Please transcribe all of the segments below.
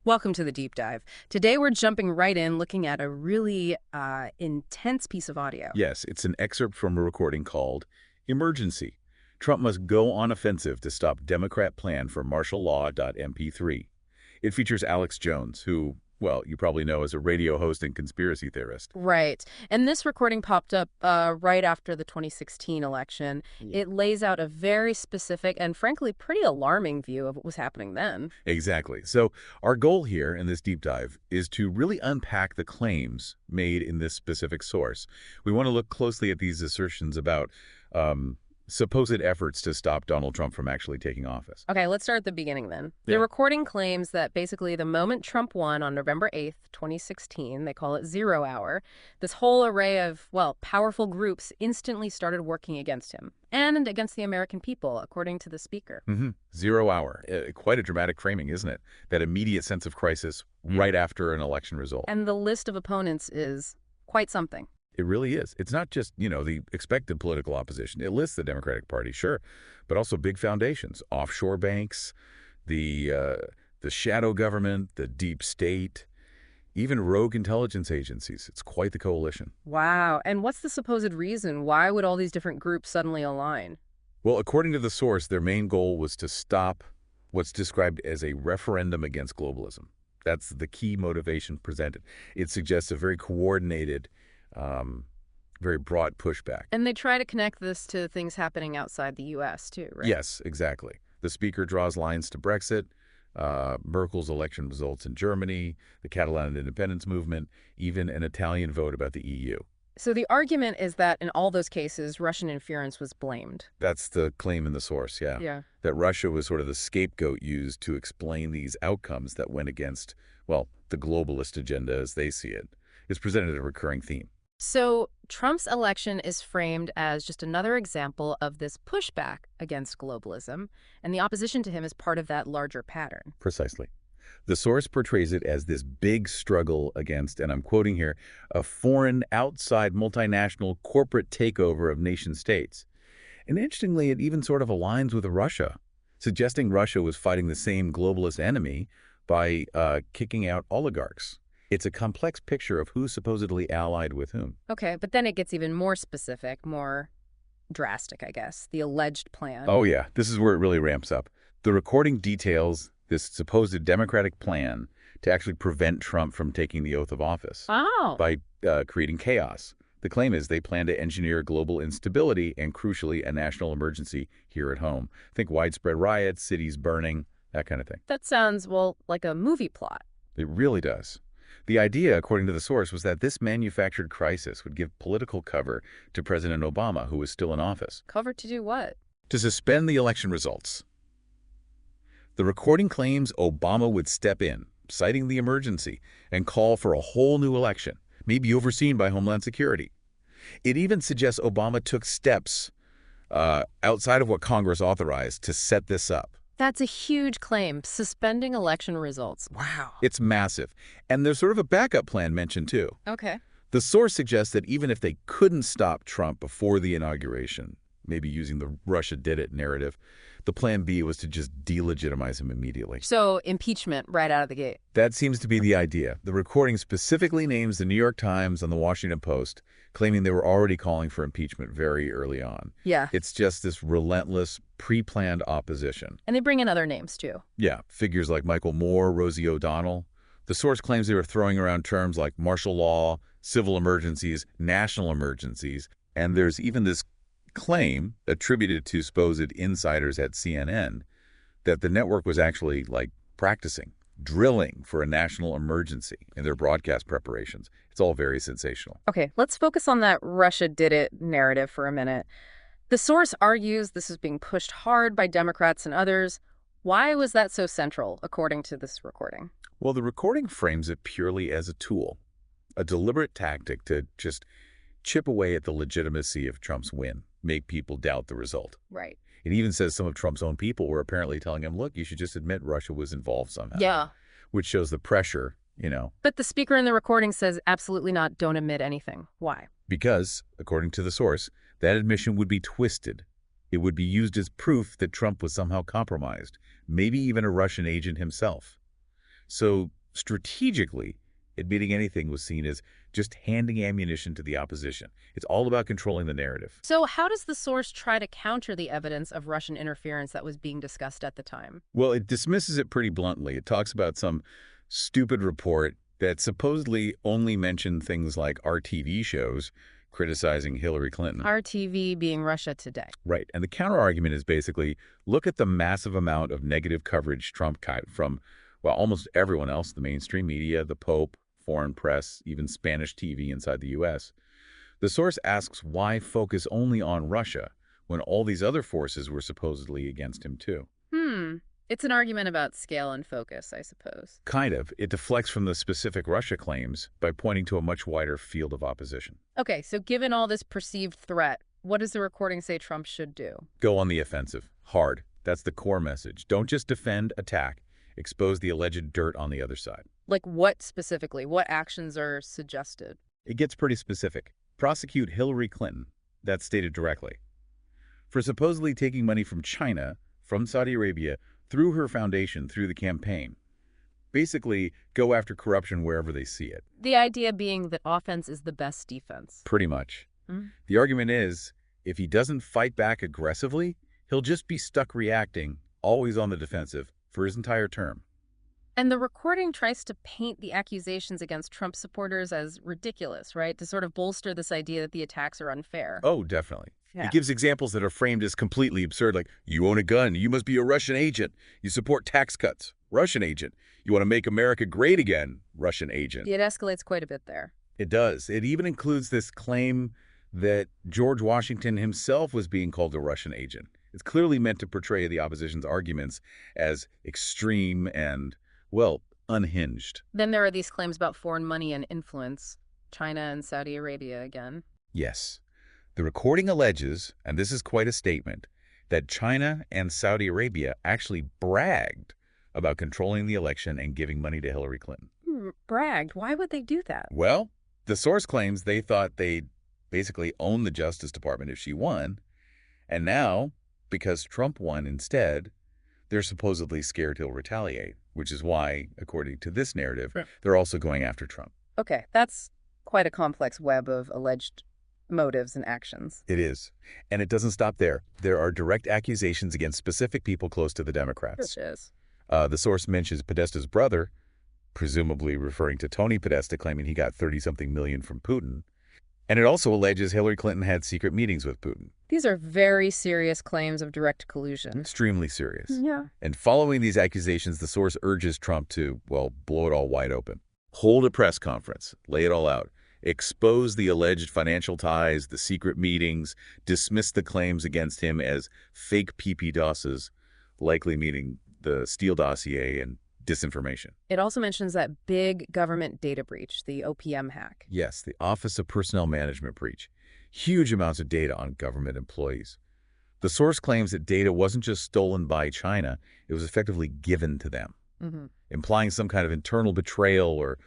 Welcome to the deep dive. Today we're jumping right in looking at a really intense piece of audio. Yes, it's an excerpt from a recording called Emergency. Trump Must Go on Offensive to Stop Democrat Plan for Martial Law.mp3. It features Alex Jones, who, well, you probably know as a radio host and conspiracy theorist. Right. And this recording popped up right after the 2016 election. Yeah. It lays out a very specific and frankly pretty alarming view of what was happening then. Exactly. So our goal here in this deep dive is to really unpack the claims made in this specific source. We want to look closely at these assertions about supposed efforts to stop Donald Trump from actually taking office. Okay, let's start at the beginning then. Yeah. The recording claims that basically the moment Trump won on November 8th, 2016, they call it 0 hour, this whole array of, well, powerful groups instantly started working against him and against the American people, according to the speaker. 0 hour. Quite a dramatic framing, isn't it? That immediate sense of crisis right after an election result. And the list of opponents is quite something. It really is. It's not just, the expected political opposition. It lists the Democratic Party, sure, but also big foundations, offshore banks, the shadow government, the deep state, even rogue intelligence agencies. It's quite the coalition. Wow. And what's the supposed reason? Why would all these different groups suddenly align? Well, according to the source, their main goal was to stop what's described as a referendum against globalism. That's the key motivation presented. It suggests a very coordinated, very broad pushback. And they try to connect this to things happening outside the U.S. too, right? Yes, exactly. The speaker draws lines to Brexit, Merkel's election results in Germany, the Catalan independence movement, even an Italian vote about the EU. So the argument is that in all those cases, Russian interference was blamed. That's the claim in the source, yeah. Yeah. That Russia was sort of the scapegoat used to explain these outcomes that went against, well, the globalist agenda as they see it. It's presented as a recurring theme. So Trump's election is framed as just another example of this pushback against globalism, and the opposition to him is part of that larger pattern. Precisely. The source portrays it as this big struggle against, and I'm quoting here, a foreign, outside, multinational corporate takeover of nation states. And interestingly, it even sort of aligns with Russia, suggesting Russia was fighting the same globalist enemy by kicking out oligarchs. It's a complex picture of who's supposedly allied with whom. Okay, but then it gets even more specific, more drastic, I guess, the alleged plan. Oh, yeah. This is where it really ramps up. The recording details this supposed Democratic plan to actually prevent Trump from taking the oath of office by creating chaos. The claim is they plan to engineer global instability and, crucially, a national emergency here at home. Think widespread riots, cities burning, that kind of thing. That sounds, well, like a movie plot. It really does. The idea, according to the source, was that this manufactured crisis would give political cover to President Obama, who was still in office. Cover to do what? To suspend the election results. The recording claims Obama would step in, citing the emergency, and call for a whole new election, maybe overseen by Homeland Security. It even suggests Obama took steps outside of what Congress authorized to set this up. That's a huge claim, suspending election results. Wow. It's massive. And there's sort of a backup plan mentioned, too. Okay. The source suggests that even if they couldn't stop Trump before the inauguration, maybe using the Russia did it narrative, the plan B was to just delegitimize him immediately. So impeachment right out of the gate. That seems to be the idea. The recording specifically names the New York Times and the Washington Post, claiming they were already calling for impeachment very early on. Yeah. It's just this relentless, pre-planned opposition. And they bring in other names, too. Yeah, figures like Michael Moore, Rosie O'Donnell. The source claims they were throwing around terms like martial law, civil emergencies, national emergencies, and there's even this claim attributed to supposed insiders at CNN that the network was actually practicing, drilling for a national emergency in their broadcast preparations. It's all very sensational. Okay, let's focus on that Russia did it narrative for a minute. The source argues this is being pushed hard by Democrats and others. Why was that so central, according to this recording? Well, the recording frames it purely as a tool, a deliberate tactic to just chip away at the legitimacy of Trump's win, make people doubt the result. Right. It even says some of Trump's own people were apparently telling him, look, you should just admit Russia was involved somehow. Yeah. Which shows the pressure, But the speaker in the recording says absolutely not, don't admit anything. Why? Because, according to the source, that admission would be twisted. It would be used as proof that Trump was somehow compromised, maybe even a Russian agent himself. So strategically, admitting anything was seen as just handing ammunition to the opposition. It's all about controlling the narrative. So how does the source try to counter the evidence of Russian interference that was being discussed at the time? Well, it dismisses it pretty bluntly. It talks about some stupid report that supposedly only mentioned things like our TV shows criticizing Hillary Clinton. RTV being Russia Today. Right. And the counterargument is basically, look at the massive amount of negative coverage Trump got from, well, almost everyone else, the mainstream media, the Pope, foreign press, even Spanish TV inside the U.S. The source asks why focus only on Russia when all these other forces were supposedly against him too. It's an argument about scale and focus, I suppose. Kind of. It deflects from the specific Russia claims by pointing to a much wider field of opposition. Okay, so given all this perceived threat, what does the recording say Trump should do? Go on the offensive. Hard. That's the core message. Don't just defend, attack. Expose the alleged dirt on the other side. Like what specifically? What actions are suggested? It gets pretty specific. Prosecute Hillary Clinton. That's stated directly. For supposedly taking money from China, from Saudi Arabia, through her foundation, through the campaign. Basically, go after corruption wherever they see it. The idea being that offense is the best defense. Pretty much. Mm. The argument is, if he doesn't fight back aggressively, he'll just be stuck reacting, always on the defensive, for his entire term. And the recording tries to paint the accusations against Trump supporters as ridiculous, right? To sort of bolster this idea that the attacks are unfair. Oh, definitely. Yeah. It gives examples that are framed as completely absurd, like, you own a gun, you must be a Russian agent. You support tax cuts, Russian agent. You want to make America great again, Russian agent. It escalates quite a bit there. It does. It even includes this claim that George Washington himself was being called a Russian agent. It's clearly meant to portray the opposition's arguments as extreme and, well, unhinged. Then there are these claims about foreign money and influence, China and Saudi Arabia again. Yes. The recording alleges, and this is quite a statement, that China and Saudi Arabia actually bragged about controlling the election and giving money to Hillary Clinton. Bragged? Why would they do that? Well, the source claims they thought they'd basically own the Justice Department if she won, and now, because Trump won instead, they're supposedly scared he'll retaliate, which is why, according to this narrative, they're also going after Trump. Okay, that's quite a complex web of alleged motives and actions. It is. And it doesn't stop there. There are direct accusations against specific people close to the Democrats. Which is? The source mentions Podesta's brother, presumably referring to Tony Podesta, claiming he got 30-something million from Putin. And it also alleges Hillary Clinton had secret meetings with Putin. These are very serious claims of direct collusion. Extremely serious. Yeah. And following these accusations, the source urges Trump to, well, blow it all wide open. Hold a press conference. Lay it all out. Expose the alleged financial ties, the secret meetings, dismiss the claims against him as fake PP-DOSes, likely meaning the Steele dossier and disinformation. It also mentions that big government data breach, the OPM hack. Yes, the Office of Personnel Management breach. Huge amounts of data on government employees. The source claims that data wasn't just stolen by China, it was effectively given to them, implying some kind of internal betrayal or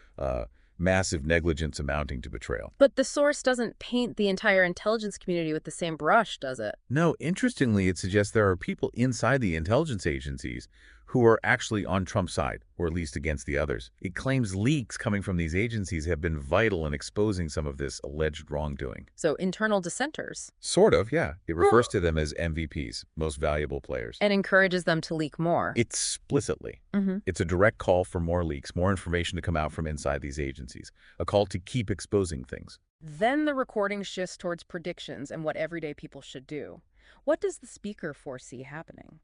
massive negligence amounting to betrayal. But the source doesn't paint the entire intelligence community with the same brush, does it? No, interestingly, it suggests there are people inside the intelligence agencies who are actually on Trump's side, or at least against the others. It claims leaks coming from these agencies have been vital in exposing some of this alleged wrongdoing. So internal dissenters. Sort of, yeah. It refers to them as MVPs, most valuable players. And encourages them to leak more. Explicitly. It's a direct call for more leaks, more information to come out from inside these agencies, a call to keep exposing things. Then the recording shifts towards predictions and what everyday people should do. What does the speaker foresee happening?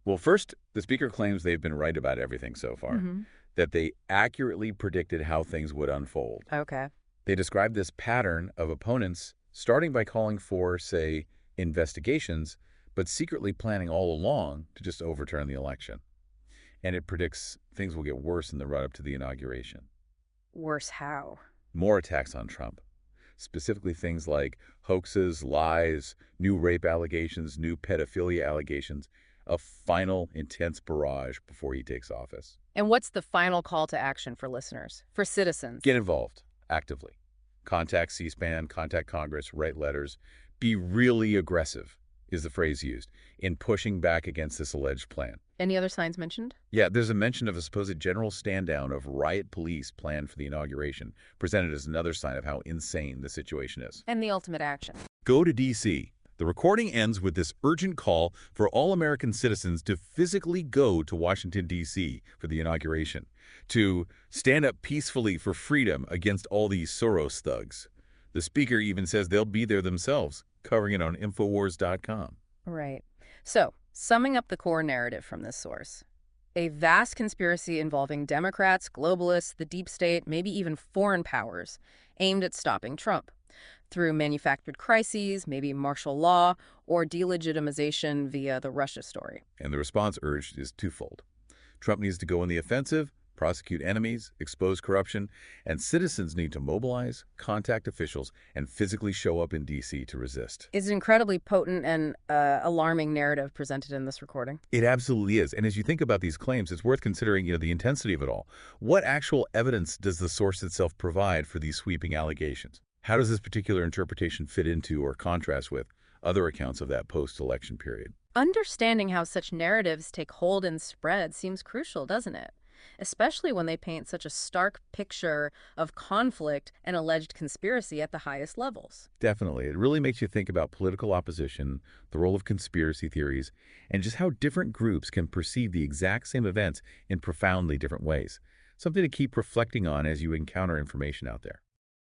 Well, first, the speaker claims they've been right about everything so far, that they accurately predicted how things would unfold. Okay. They describe this pattern of opponents starting by calling for, say, investigations, but secretly planning all along to just overturn the election. And it predicts things will get worse in the run-up to the inauguration. Worse how? More attacks on Trump. Specifically things like hoaxes, lies, new rape allegations, new pedophilia allegations, a final intense barrage before he takes office. And what's the final call to action for listeners, for citizens? Get involved, actively. Contact C-SPAN, contact Congress, write letters. Be really aggressive. is the phrase used, in pushing back against this alleged plan. Any other signs mentioned? Yeah, there's a mention of a supposed general stand-down of riot police planned for the inauguration, presented as another sign of how insane the situation is. And the ultimate action. Go to D.C. The recording ends with this urgent call for all American citizens to physically go to Washington, D.C. for the inauguration, to stand up peacefully for freedom against all these Soros thugs. The speaker even says they'll be there themselves, covering it on Infowars.com. Right. So, summing up the core narrative from this source, a vast conspiracy involving Democrats, globalists, the deep state, maybe even foreign powers, aimed at stopping Trump through manufactured crises, maybe martial law, or delegitimization via the Russia story. And the response urged is twofold. Trump needs to go on the offensive, prosecute enemies, expose corruption, and citizens need to mobilize, contact officials, and physically show up in D.C. to resist. It's an incredibly potent and alarming narrative presented in this recording. It absolutely is. And as you think about these claims, it's worth considering, the intensity of it all. What actual evidence does the source itself provide for these sweeping allegations? How does this particular interpretation fit into or contrast with other accounts of that post-election period? Understanding how such narratives take hold and spread seems crucial, doesn't it? Especially when they paint such a stark picture of conflict and alleged conspiracy at the highest levels. Definitely. It really makes you think about political opposition, the role of conspiracy theories, and just how different groups can perceive the exact same events in profoundly different ways. Something to keep reflecting on as you encounter information out there.